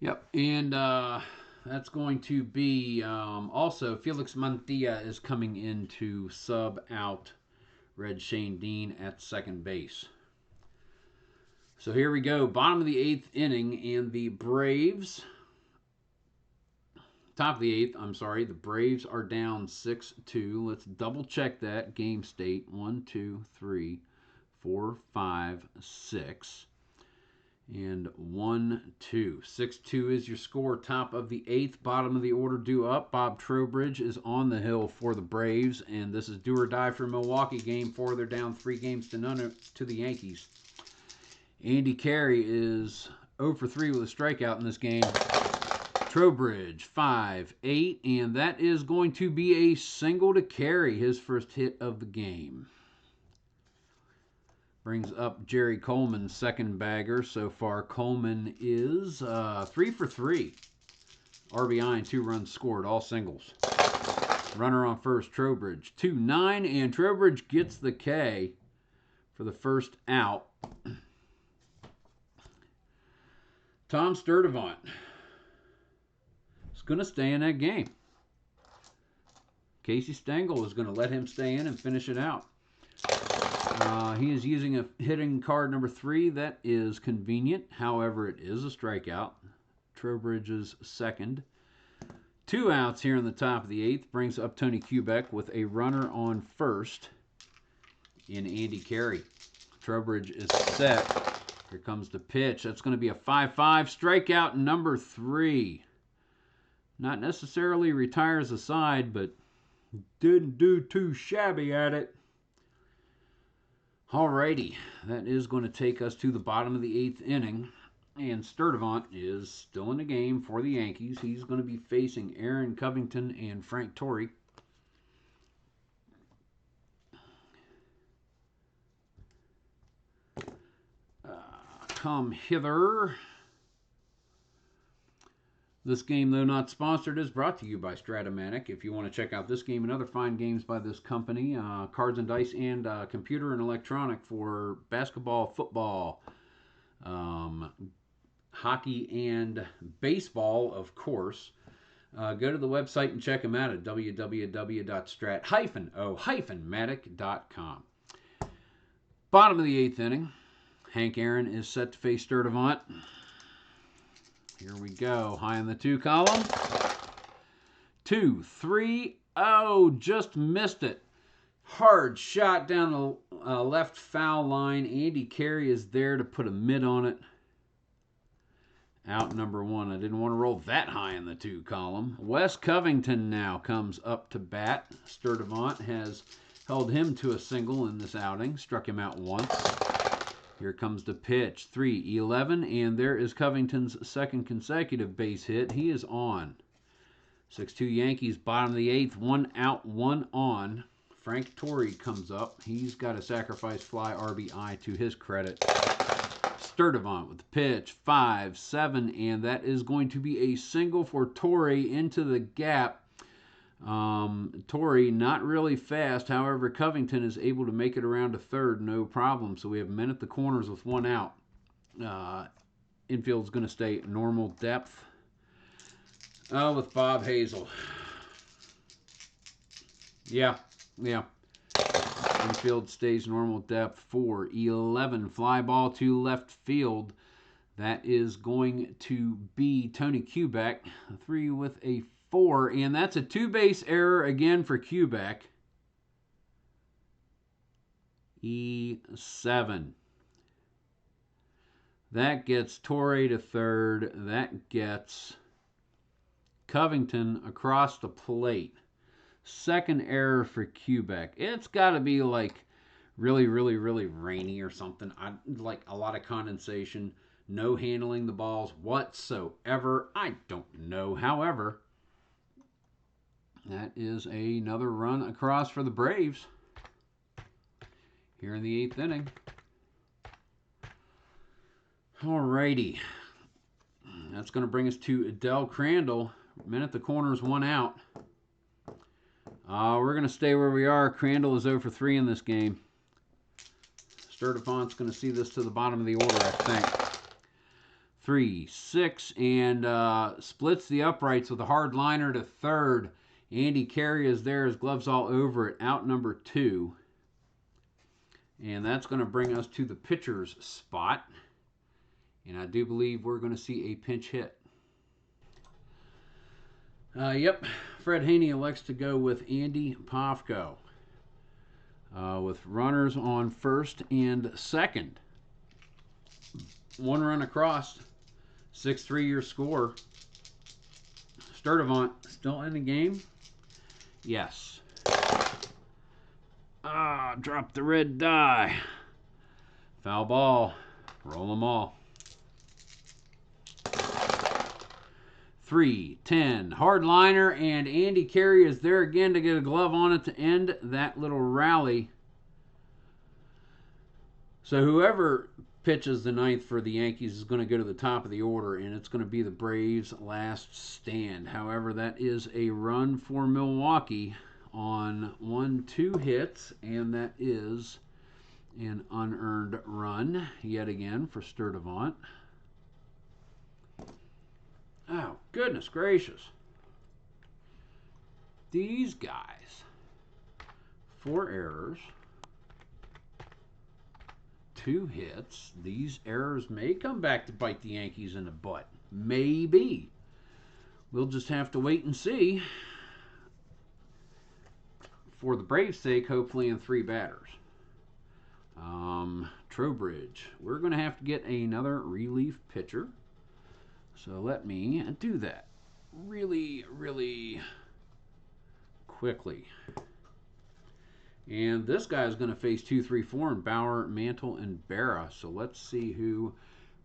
Yep, and that's going to be also Felix Mantilla is coming in to sub out Red Shane Dean at second base. So here we go, bottom of the eighth inning, and the Braves, top of the eighth, I'm sorry, the Braves are down 6-2. Let's double check that game state. 1, 2, 3, 4, 5, 6. And 1, 2. 6-2 is your score. Top of the eighth, bottom of the order due up. Bob Trowbridge is on the hill for the Braves, and this is do or die for Milwaukee. Game 4, they're down 3-0 to the Yankees. Andy Carey is 0 for 3 with a strikeout in this game. Trowbridge 5-8, and that is going to be a single to Carey, his first hit of the game. Brings up Jerry Coleman's second bagger. So far, Coleman is 3 for 3. RBI and 2 runs scored, all singles. Runner on first, Trowbridge 2-9, and Trowbridge gets the K for the first out. Tom Sturdivant is going to stay in that game. Casey Stengel is going to let him stay in and finish it out. He is using a hitting card number 3. That is convenient. However, it is a strikeout. Trowbridge's second. 2 outs here in the top of the eighth. Brings up Tony Kubek with a runner on first in Andy Carey. Trowbridge is set. Here comes the pitch. That's going to be a 5-5. Strikeout number 3. Not necessarily retires the side, but didn't do too shabby at it. Alrighty, that is going to take us to the bottom of the eighth inning. And Sturdivant is still in the game for the Yankees. He's going to be facing Aaron Covington and Frank Torrey. Come hither. This game, though not sponsored, is brought to you by Stratomatic. If you want to check out this game and other fine games by this company, cards and dice and computer and electronic for basketball, football, hockey, and baseball, of course. Go to the website and check them out at www.strat-o-matic.com. Bottom of the eighth inning. Hank Aaron is set to face Sturdivant. Here we go. High in the 2 column. 2, 3, oh, just missed it. Hard shot down the left foul line. Andy Carey is there to put a mid on it. Out number 1. I didn't want to roll that high in the 2 column. Wes Covington now comes up to bat. Sturdivant has held him to a single in this outing. Struck him out once. Here comes the pitch. 3-11, and there is Covington's second consecutive base hit. He is on. 6-2 Yankees, bottom of the eighth. 1 out, 1 on. Frank Torrey comes up. He's got a sacrifice fly RBI to his credit. Sturdivant with the pitch. 5-7, and that is going to be a single for Torrey into the gap. Torrey not really fast. However, Covington is able to make it around to third, no problem. So we have men at the corners with 1 out. Infield's going to stay normal depth with Bob Hazel. Yeah. Infield stays normal depth. 4-11. Fly ball to left field. That is going to be Tony Kubek. 3 with a 4, and that's a 2-base error again for Kubek. E7. That gets Torrey to third. That gets Covington across the plate. Second error for Kubek. It's got to be like really rainy or something. Like a lot of condensation. No handling the balls whatsoever. I don't know. However, that is another run across for the Braves here in the eighth inning. Alrighty. That's going to bring us to Adele Crandall. Men at the corners, 1 out. We're going to stay where we are. Crandall is 0 for 3 in this game. Sturdivant's going to see this to the bottom of the order, I think. 3, 6, and splits the uprights with a hard liner to third. Andy Carey is there, his gloves all over it, out number 2. And that's going to bring us to the pitcher's spot. And I do believe we're going to see a pinch hit. Yep, Fred Haney elects to go with Andy Pofko. With runners on first and second. 1 run across. 6-3 your score. Sturdivant still in the game? Yes. Drop the red die. Foul ball. Roll them all. 3, 10. Hard liner, and Andy Carey is there again to get a glove on it to end that little rally. So whoever pitches the 9th for the Yankees is going to go to the top of the order, and it's going to be the Braves' last stand. However, that is a run for Milwaukee on 1-2 hits, and that is an unearned run yet again for Sturdivant. Oh, goodness gracious. These guys. 4 errors. 2 hits. These errors may come back to bite the Yankees in the butt. Maybe. We'll just have to wait and see. For the Braves' sake, hopefully in 3 batters. Trowbridge. We're going to have to get another relief pitcher. So let me do that really, really quickly. And this guy is going to face 2, 3, 4 in Bauer, Mantle, and Berra. So let's see who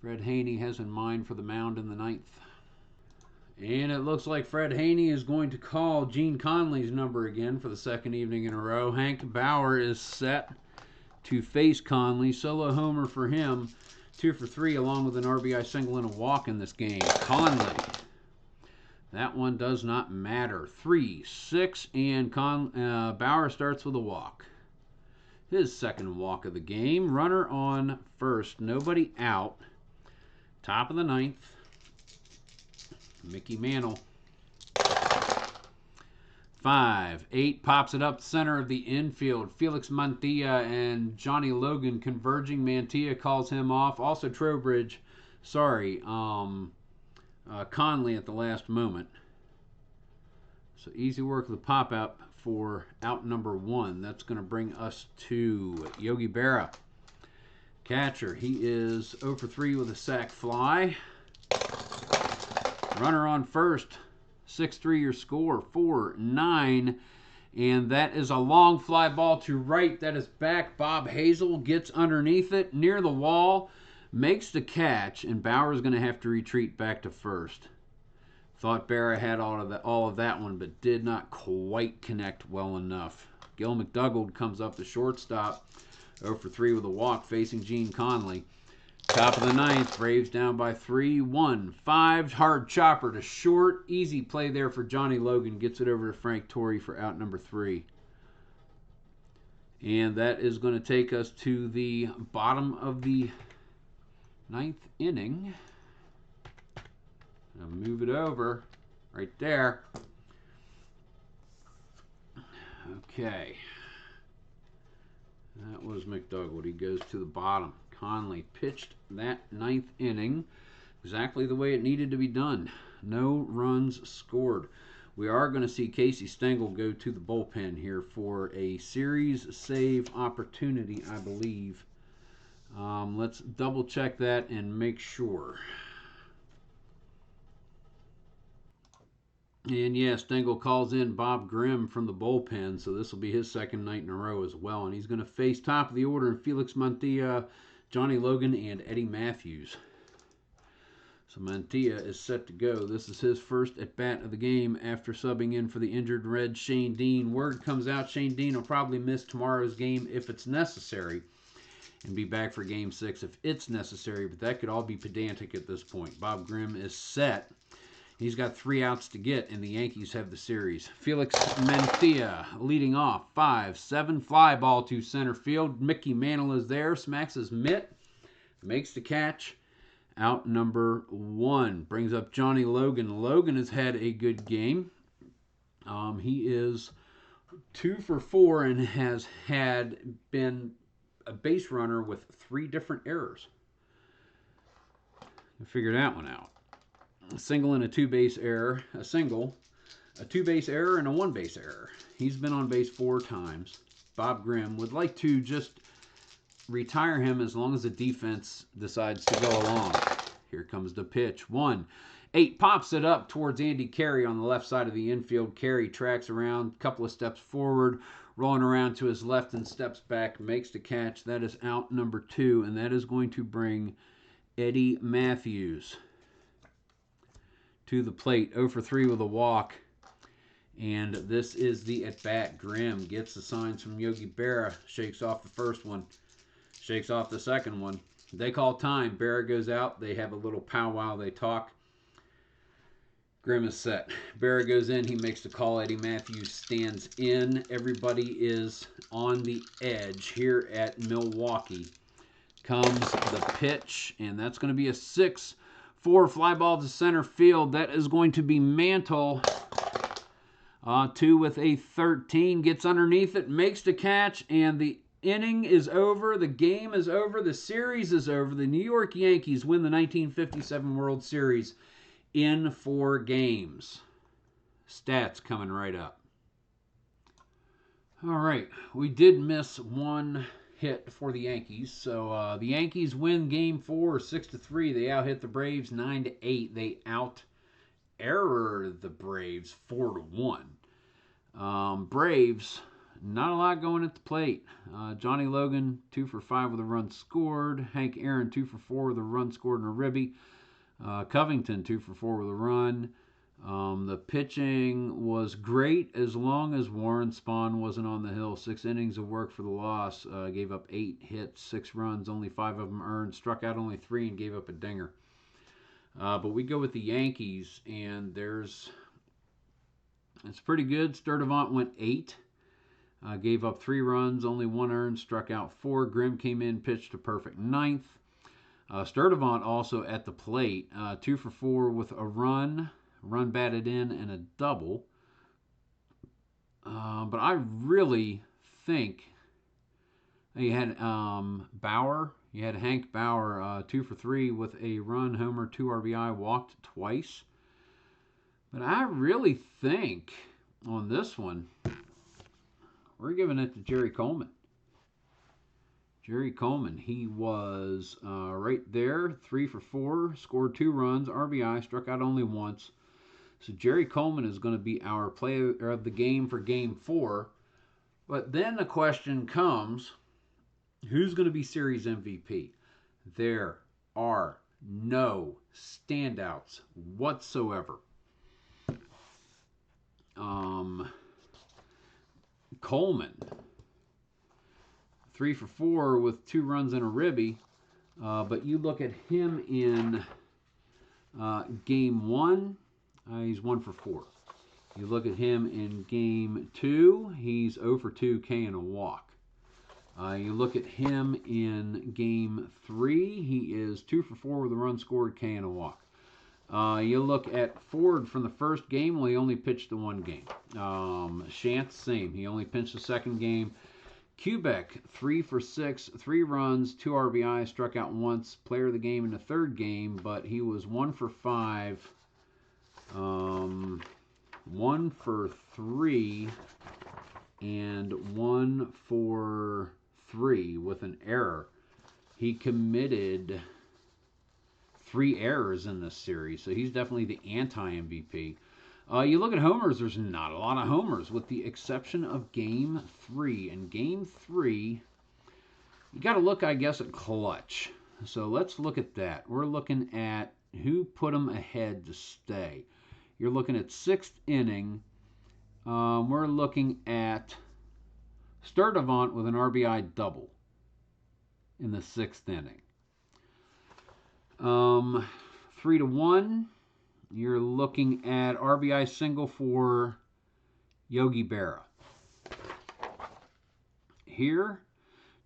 Fred Haney has in mind for the mound in the 9th. And it looks like Fred Haney is going to call Gene Conley's number again for the 2nd evening in a row. Hank Bauer is set to face Conley. Solo homer for him. 2 for 3 along with an RBI single and a walk in this game. Conley. That one does not matter. 3, 6, and Bauer starts with a walk. His 2nd walk of the game. Runner on first. Nobody out. Top of the 9th. Mickey Mantle. 5, 8 pops it up center of the infield. Felix Mantilla and Johnny Logan converging. Mantilla calls him off. Also Trowbridge. Sorry. Conley at the last moment. So easy work of the pop up for out number 1. That's going to bring us to Yogi Berra. Catcher. He is 0 for 3 with a sac fly. Runner on first. 6-3 your score. 4-9. And that is a long fly ball to right. That is back. Bob Hazel gets underneath it near the wall. Makes the catch. And Bauer is going to have to retreat back to first. Thought Berra had all of that one, but did not quite connect well enough. Gil McDougald comes up the shortstop. 0 for 3 with a walk facing Gene Conley. Top of the 9th, Braves down by 3, 1, 5. Hard chopper to short. Easy play there for Johnny Logan. Gets it over to Frank Torrey for out number 3. And that is going to take us to the bottom of the 9th inning. I'll move it over right there. Okay. That was McDougald. He goes to the bottom. Conley pitched that 9th inning exactly the way it needed to be done. No runs scored. We are going to see Casey Stengel go to the bullpen here for a series save opportunity, I believe. Let's double check that and make sure. And yeah, Stengel calls in Bob Grimm from the bullpen, so this will be his 2nd night in a row as well. And he's going to face top of the order in Felix Mantilla, Johnny Logan, and Eddie Matthews. So Mantilla is set to go. This is his first at-bat of the game after subbing in for the injured Red Shane Dean. Word comes out Shane Dean will probably miss tomorrow's game if it's necessary and be back for Game 6 if it's necessary, but that could all be pedantic at this point. Bob Grimm is set. He's got 3 outs to get, and the Yankees have the series. Felix Mantilla leading off. 5-7 fly ball to center field. Mickey Mantle is there, smacks his mitt, makes the catch. Out number 1 brings up Johnny Logan. Logan has had a good game. He is 2 for 4 and has been a base runner with 3 different errors. Figure that one out. A single and a 2-base error, a single, a 2-base error, and a 1-base error. He's been on base 4 times. Bob Grimm would like to just retire him as long as the defense decides to go along. Here comes the pitch. 1-8 pops it up towards Andy Carey on the left side of the infield. Carey tracks around, a couple of steps forward, rolling around to his left and steps back, makes the catch. That is out number 2, and that is going to bring Eddie Matthews to the plate. 0 for 3 with a walk. And this is the at-bat. Grimm gets the signs from Yogi Berra. Shakes off the first one. Shakes off the second one. They call time. Berra goes out. They have a little powwow. They talk. Grimm is set. Berra goes in. He makes the call. Eddie Matthews stands in. Everybody is on the edge here at Milwaukee. Comes the pitch, and that's going to be a 6-4 fly ball to center field. That is going to be Mantle. 2 with a 13. Gets underneath it, makes the catch, and the inning is over. The game is over. The series is over. The New York Yankees win the 1957 World Series in 4 games. Stats coming right up. All right, we did miss one hit for the Yankees. So the Yankees win Game 4 6-3. They out-hit the Braves 9-8. They out-error the Braves 4-1. Braves, not a lot going at the plate. Johnny Logan 2 for 5 with a run scored. Hank Aaron 2 for 4 with a run scored and a ribby. Covington 2 for 4 with a run. The pitching was great as long as Warren Spahn wasn't on the hill. 6 innings of work for the loss. Gave up 8 hits, 6 runs, only 5 of them earned. Struck out only 3 and gave up a dinger. But we go with the Yankees, and it's pretty good. Sturdivant went 8. Gave up 3 runs, only 1 earned, struck out 4. Grimm came in, pitched a perfect 9th. Sturdivant also at the plate, 2 for 4 with a run batted in, and a double. But I really think you had Bauer. You had Hank Bauer, 2 for 3 with a run, homer, 2 RBI, walked twice. But I really think on this one, we're giving it to Jerry Coleman. Jerry Coleman, he was right there, 3 for 4, scored 2 runs, RBI, struck out only once. So Jerry Coleman is going to be our player of the game for Game 4. But then the question comes, who's going to be Series MVP? There are no standouts whatsoever. Coleman, 3 for 4 with 2 runs and a ribby. But you look at him in Game 1, he's 1 for 4. You look at him in Game 2, he's 0 for 2, K and a walk. You look at him in Game 3, he is 2 for 4 with a run scored, K and a walk. You look at Ford from the first game, well, he only pitched the 1 game. Shantz, same. He only pitched the second game. Kubek, 3 for 6, 3 runs, 2 RBI, struck out once. Player of the game in the third game, but he was 1 for 5, 1 for 3, and 1 for 3 with an error. He committed 3 errors in this series, so he's definitely the anti-MVP. You look at homers, there's not a lot of homers, with the exception of Game 3. In Game 3, you got to look, I guess, at clutch. So let's look at that. We're looking at who put them ahead to stay. You're looking at 6th inning. We're looking at Sturdivant with an RBI double in the 6th inning. 3-1. You're looking at RBI single for Yogi Berra. Here,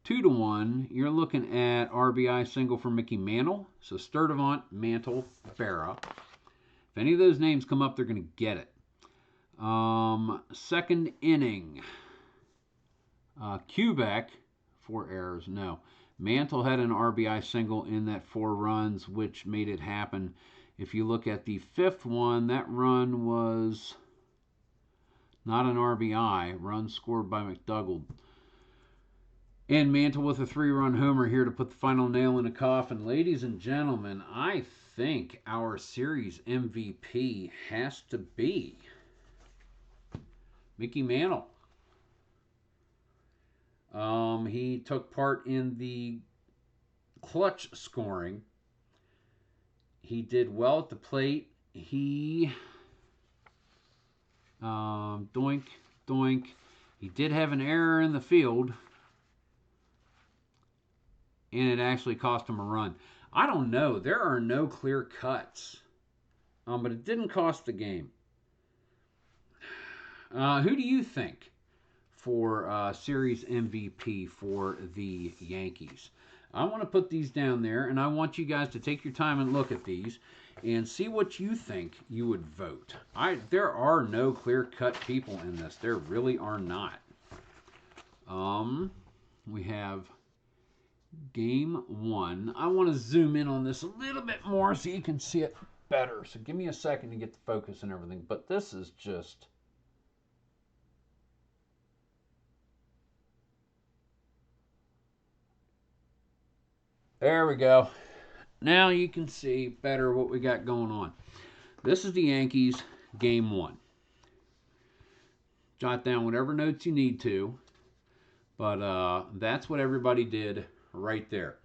2-1, you're looking at RBI single for Mickey Mantle. So Sturdivant, Mantle, Berra. If any of those names come up, they're going to get it. Second inning. Quebec, 4 errors. No. Mantle had an RBI single in that 4 runs, which made it happen. If you look at the 5th one, that run was not an RBI. Run scored by McDougald. And Mantle with a 3-run homer here to put the final nail in the coffin. Ladies and gentlemen, I think our series MVP has to be Mickey Mantle. He took part in the clutch scoring. He did well at the plate. He doink, doink. He did have an error in the field, and it actually cost him a run. I don't know. There are no clear cuts, but it didn't cost the game. Who do you think for series MVP for the Yankees? I want to put these down there, and I want you guys to take your time and look at these and see what you think you would vote. There are no clear-cut people in this. There really are not. We have Game 1. I want to zoom in on this a little bit more so you can see it better. So give me a second to get the focus and everything. But this is just... There we go. Now you can see better what we got going on. This is the Yankees Game 1. Jot down whatever notes you need to. But that's what everybody did right there.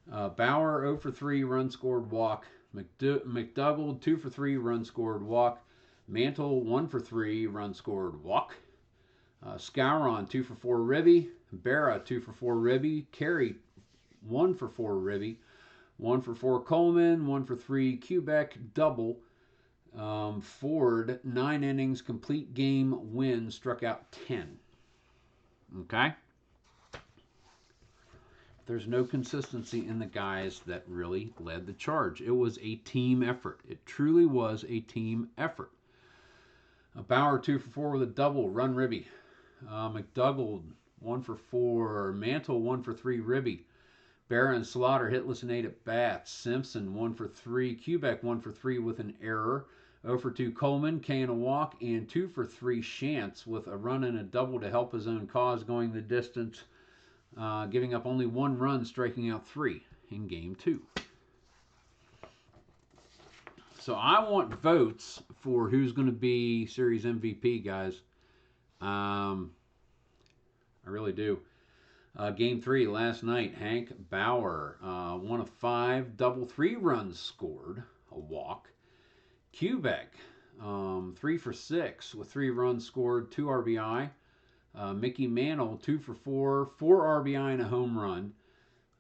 Bauer 0 for 3, run scored, walk. McDougald 2 for 3, run scored, walk. Mantle 1 for 3, run scored, walk. Skowron 2 for 4, ribby. Berra 2 for 4, ribby. Carey 1 for 4, ribby. 1 for 4, Coleman. 1 for 3, Quebec, double. Ford 9 innings, complete game, win, struck out 10. Okay? There's no consistency in the guys that really led the charge. It was a team effort. It truly was a team effort. Bauer 2 for 4 with a double, run ribby. McDougald 1 for 4, Mantle 1 for 3, ribby. Berra and Slaughter hitless and 8 at bats. Simpson 1 for 3, Quebec 1 for 3 with an error. 0 for 2, Coleman, K and a walk, and 2 for 3, Shantz with a run and a double to help his own cause, going the distance, giving up only 1 run, striking out 3 in Game 2. So I want votes for who's going to be Series MVP, guys. I really do. Game 3 last night, Hank Bauer, 1 of 5, double, 3 runs scored, a walk. Quebec, 3 for 6 with 3 runs scored, 2 RBI. Mickey Mantle, 2 for 4, 4 RBI and a home run.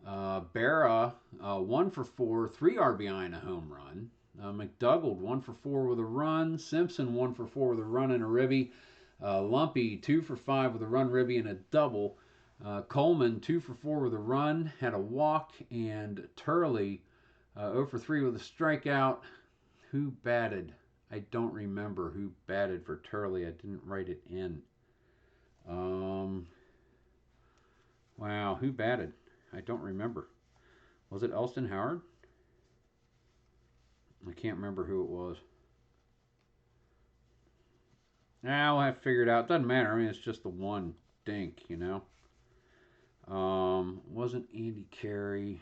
Berra, 1 for 4, 3 RBI and a home run. McDougald, 1 for 4 with a run. Simpson, 1 for 4 with a run and a ribby. Lumpy, 2 for 5 with a run, ribby, and a double. Coleman, 2 for 4 with a run, had a walk. And Turley, 0 for 3 with a strikeout. Who batted? I don't remember who batted for Turley. I didn't write it in. Wow, who batted? I don't remember. Was it Elston Howard? I can't remember who it was. We'll have to figure it out. Doesn't matter. I mean, it's just the one dink, you know. Wasn't Andy Carey.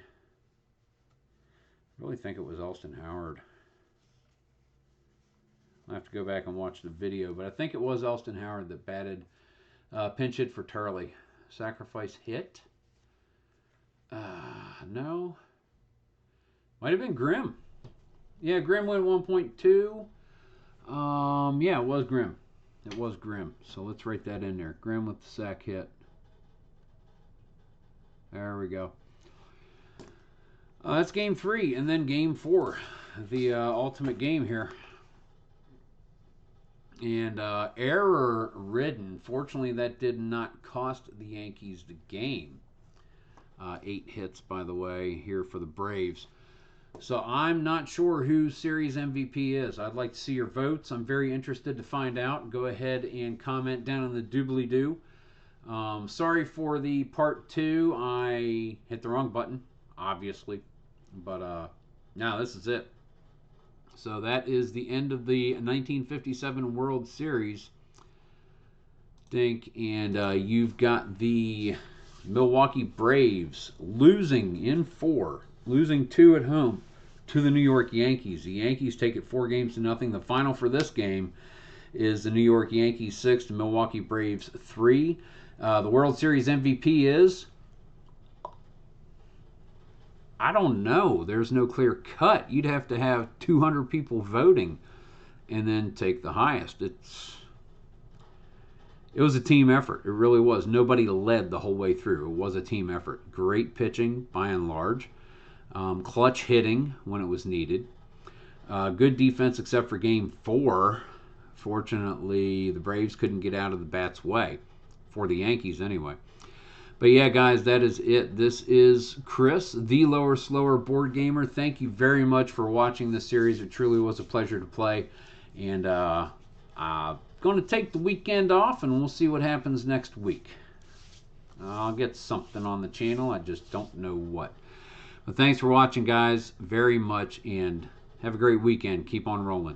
I really think it was Elston Howard. I'll have to go back and watch the video, but I think it was Elston Howard that batted, pinch hit for Turley. Sacrifice hit? No. Might have been Grimm. Yeah, Grimm went 1.2. Yeah, it was Grimm. It was Grimm. So let's write that in there. Grimm with the sack hit. There we go. That's Game 3, and then Game 4, the ultimate game here. And error-ridden. Fortunately, that did not cost the Yankees the game. 8 hits, by the way, here for the Braves. So I'm not sure who Series MVP is. I'd like to see your votes. I'm very interested to find out. Go ahead and comment down in the doobly-doo. Sorry for the part 2. I hit the wrong button, obviously. But now this is it. So that is the end of the 1957 World Series. And you've got the Milwaukee Braves losing in 4, losing 2 at home to the New York Yankees. The Yankees take it 4-0. The final for this game is the New York Yankees 6 to Milwaukee Braves 3. The World Series MVP is, I don't know. There's no clear cut. You'd have to have 200 people voting and then take the highest. It was a team effort. It really was. Nobody led the whole way through. It was a team effort. Great pitching by and large. Clutch hitting when it was needed. Good defense except for Game 4. Fortunately, the Braves couldn't get out of the bat's way. For the Yankees, anyway. But yeah, guys, that is it. This is Chris, the Lower Slower Board Gamer. Thank you very much for watching this series. It truly was a pleasure to play. And I'm going to take the weekend off, and we'll see what happens next week. I'll get something on the channel. I just don't know what. But thanks for watching, guys, very much. And have a great weekend. Keep on rolling.